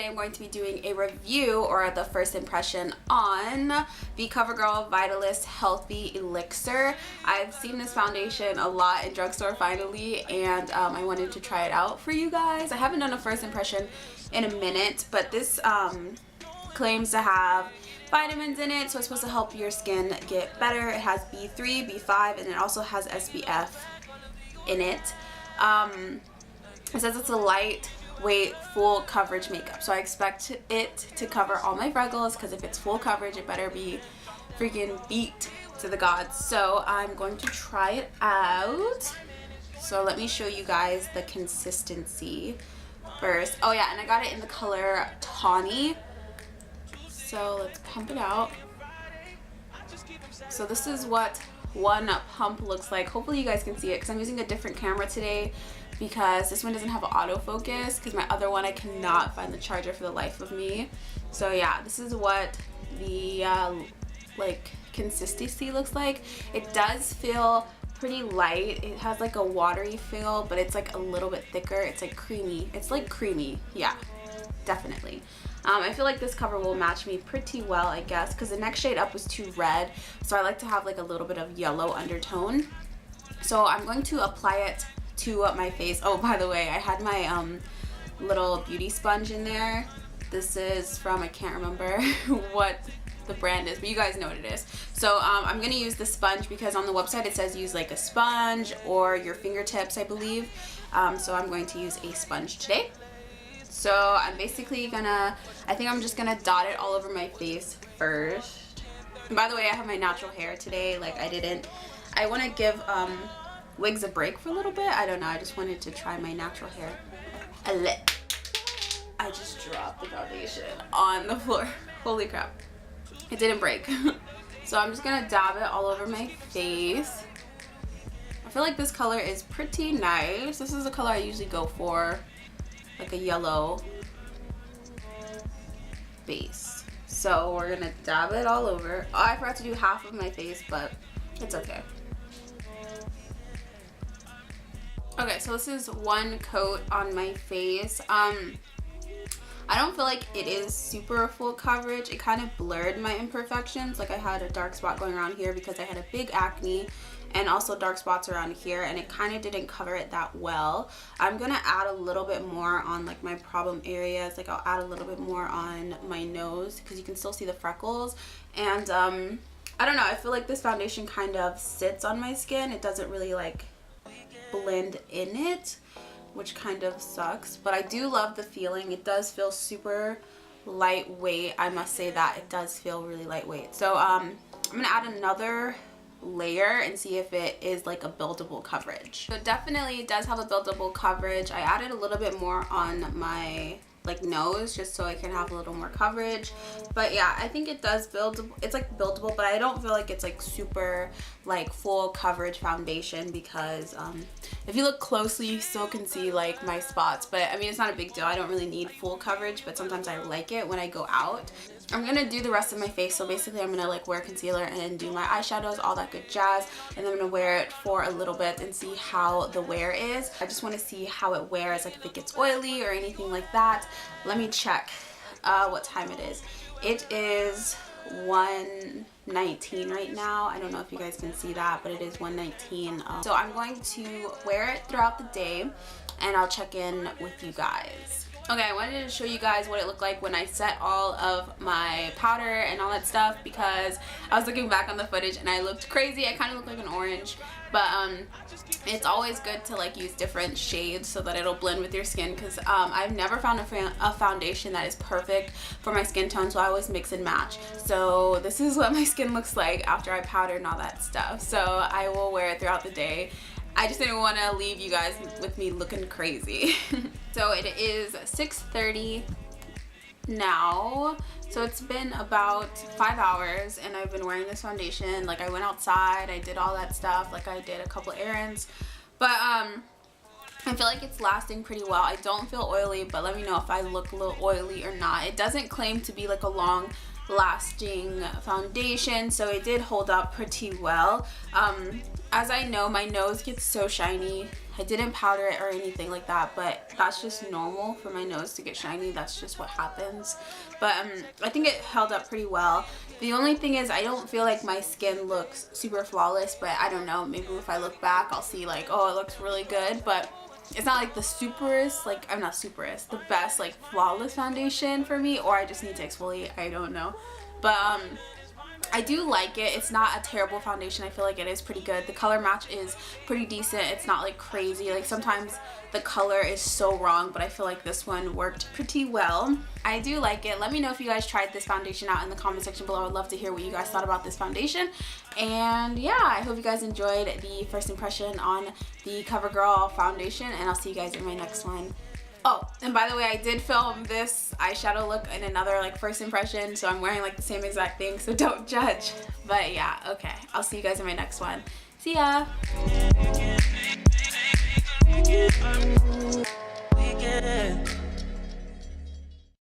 today I'm going to be doing a review or the first impression on the Covergirl Vitalist Healthy Elixir. I've seen this foundation a lot in drugstore finally, and I wanted to try it out for you guys. I haven't done a first impression in a minute, but this claims to have vitamins in it, so it's supposed to help your skin get better. It has B3, B5, and it also has SPF in it. It says it's a lightweight, full coverage makeup, so I expect it to cover all my freckles, because if it's full coverage, it better be freaking beat to the gods. So I'm going to try it out. So let me show you guys the consistency first. Oh yeah, and I got it in the color Tawny. So let's pump it out. So this is what one pump looks like. Hopefully you guys can see it, because I'm using a different camera today because this one doesn't have autofocus, because my other one I cannot find the charger for the life of me. So yeah, this is what the like consistency looks like. It does feel pretty light. It has like a watery feel, but it's like a little bit thicker. It's like creamy. It's like creamy. Yeah, definitely. I feel like this cover will match me pretty well, I guess, because the next shade up was too red, so I like to have like a little bit of yellow undertone. So I'm going to apply it to my face. Oh, by the way, I had my little beauty sponge in there. This is from, I can't remember what the brand is, but you guys know what it is. So I'm gonna use the sponge because on the website it says use like a sponge or your fingertips, I believe. So I'm going to use a sponge today. So I'm basically gonna, I think I'm just gonna dot it all over my face first. And by the way, I have my natural hair today. Like I want to give wigs a break for a little bit. I don't know, I just wanted to try my natural hair. I just dropped the foundation on the floor. Holy crap. It didn't break. So I'm just gonna dab it all over my face. I feel like this color is pretty nice. This is the color I usually go for, like a yellow base. So we're gonna dab it all over. Oh, I forgot to do half of my face, but it's okay. Okay, so this is one coat on my face. I don't feel like it is super full coverage. It kind of blurred my imperfections. Like I had a dark spot going around here because I had a big acne, and also dark spots around here, and it kind of didn't cover it that well. I'm gonna add a little bit more on like my problem areas. Like I'll add a little bit more on my nose because you can still see the freckles. And I don't know, I feel like this foundation kind of sits on my skin. It doesn't really like blend in it, which kind of sucks, but I do love the feeling. It does feel super lightweight. I must say that it does feel really lightweight. So I'm gonna add another layer and see if it is like a buildable coverage. So definitely it does have a buildable coverage. I added a little bit more on my like nose just so I can have a little more coverage. But yeah, I think it does build, it's like buildable, but I don't feel like it's like super like full coverage foundation, because if you look closely you still can see like my spots, but I mean it's not a big deal. I don't really need full coverage, but sometimes I like it when I go out. I'm gonna do the rest of my face, so basically I'm gonna like wear concealer and do my eyeshadows, all that good jazz, and then I'm gonna wear it for a little bit and see how the wear is. I just want to see how it wears, like if it gets oily or anything like that. Let me check what time it is. It is 1:19 right now. I don't know if you guys can see that, but it is 1:19. So I'm going to wear it throughout the day and I'll check in with you guys. Okay, I wanted to show you guys what it looked like when I set all of my powder and all that stuff, because I was looking back on the footage and I looked crazy. I kind of looked like an orange, but it's always good to like use different shades so that it'll blend with your skin, because I've never found a foundation that is perfect for my skin tone, so I always mix and match. So this is what my skin looks like after I powdered and all that stuff. So I will wear it throughout the day. I just didn't want to leave you guys with me looking crazy. So it is 6:30 now, so it's been about 5 hours and I've been wearing this foundation. Like I went outside, I did all that stuff, like I did a couple errands, but I feel like it's lasting pretty well. I don't feel oily, but let me know if I look a little oily or not. It doesn't claim to be like a long lasting foundation, so it did hold up pretty well. As I know, my nose gets so shiny. I didn't powder it or anything like that, but that's just normal for my nose to get shiny. That's just what happens. But I think it held up pretty well. The only thing is I don't feel like my skin looks super flawless, but I don't know, maybe if I look back I'll see like, oh, it looks really good, but it's not like the superest, like, I'm not superest, the best like flawless foundation for me, or I just need to exfoliate, I don't know. But I do like it. It's not a terrible foundation. I feel like it is pretty good. The color match is pretty decent. It's not like crazy. Like sometimes the color is so wrong, but I feel like this one worked pretty well. I do like it. Let me know if you guys tried this foundation out in the comment section below. I would love to hear what you guys thought about this foundation. And yeah, I hope you guys enjoyed the first impression on the Covergirl foundation, and I'll see you guys in my next one. Oh, and by the way, I did film this eyeshadow look in another like first impression, so I'm wearing like the same exact thing, so don't judge. But yeah, okay, I'll see you guys in my next one. See ya!